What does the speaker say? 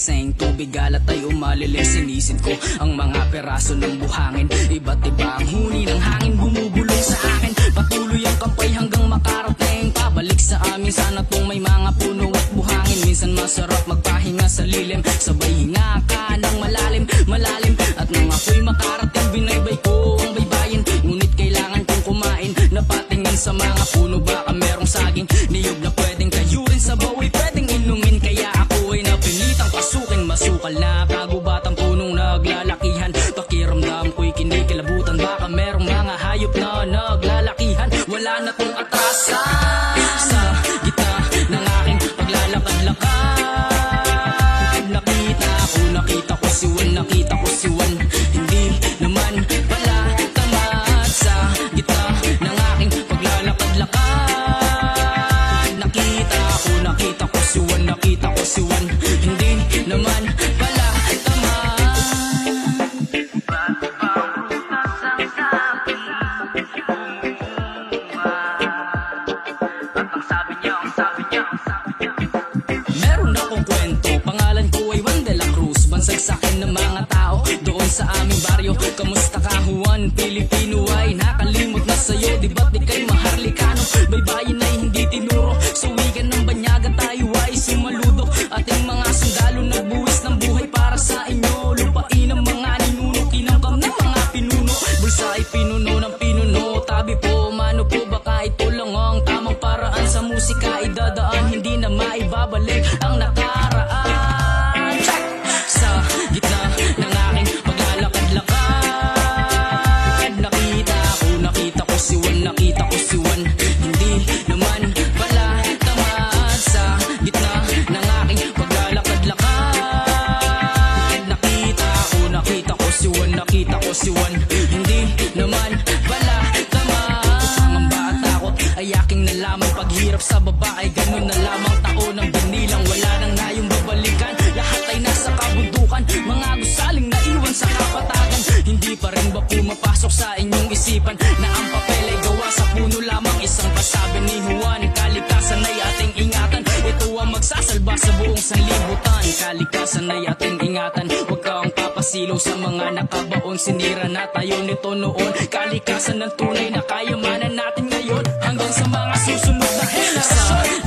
laseng, tubig alat ay umaliling. Sinisid ko ang mga peraso ng buhangin. Iba't iba ang huni ng hangin, bumubulong sa akin. Patuloy ang kampay hanggang makarating. Pabalik sa amin, sana tong may mga puno at buhangin. Minsan masarap magpahinga sa lilim, sabay hinga ka ng malalim, malalim. At nang ako'y makarating, binaybay ko ang baybayin. Ngunit kailangan kong kumain, napatingin sa mga puno. Baka merong saging, niyog na pwedeng kayurin. Sa bawi pwedeng inumin, kaya ako ay napilitang pasukin. Masukal na kagubatang punong naglalakihan. Pakiramdam ko'y kinikilabutan, baka merong mga hayop na naglalakihan. Wala na tong atrasan sa gitna ng aking paglalakad-lakad. Nakita ko si Juan, nakita ko si Juan. Hindi naman pala tamad sa gitna ng aking paglalakad-lakad. Nakita ko si Juan, nakita ko si Juan. Hindi naman pala tamad. Meron akong kwento, pangalan ko ay Juan de la Cruz. Bansag sa'kin ng mga tao doon sa aming baryo. Kamusta ka Juan? Pilipino ay nakalimot na sa'yo. Di ba't di kay maharlikano? Baybayin ay hindi tinuro. Sa wigan ng banyaga tayo ay sumaludok. Ating mga sundalo nagbuwis ng buhay para sa inyo. Lupain ang mga ninuno, kinangkam ng mga pinuno. Bulsa ay pinuno ng pinuno. Tabi po, mano po, baka ito lang ang tamang paraan. Sa musika idadaan, hindi na maibabalik ang nakaraan. Sa gitna ng aking paglalakad-lakad, nakita ko si Juan, nakita ko si Juan. Hindi naman pala tamad. Sa gitna ng aking paglalakad-lakad, nakita ko si Juan, nakita ko si Juan. Hindi naman pala tamad. Ang bata takot ay aking nalaman. Paghirap sa baba ay ganun na lamang. Taon ng binilang, wala nang nayong babalikan. Lahat ay nasa kabundukan, mga gusaling naiwan sa kapatagan. Hindi pa rin ba pumapasok sa inyong isipan na ang papel ay gawa sa puno lamang? Isang pasabi ni Juan, kalikasan ay ating ingatan. Ito ang magsasalba sa buong sanlibutan. Kalikasan ay ating ingatan, huwag kang papasilaw sa mga nakabaon. Sinira na tayo nito noon, kalikasan ng tunay na kayamanan natin ngayon. Hanggang sa mga susunod na henerasyon.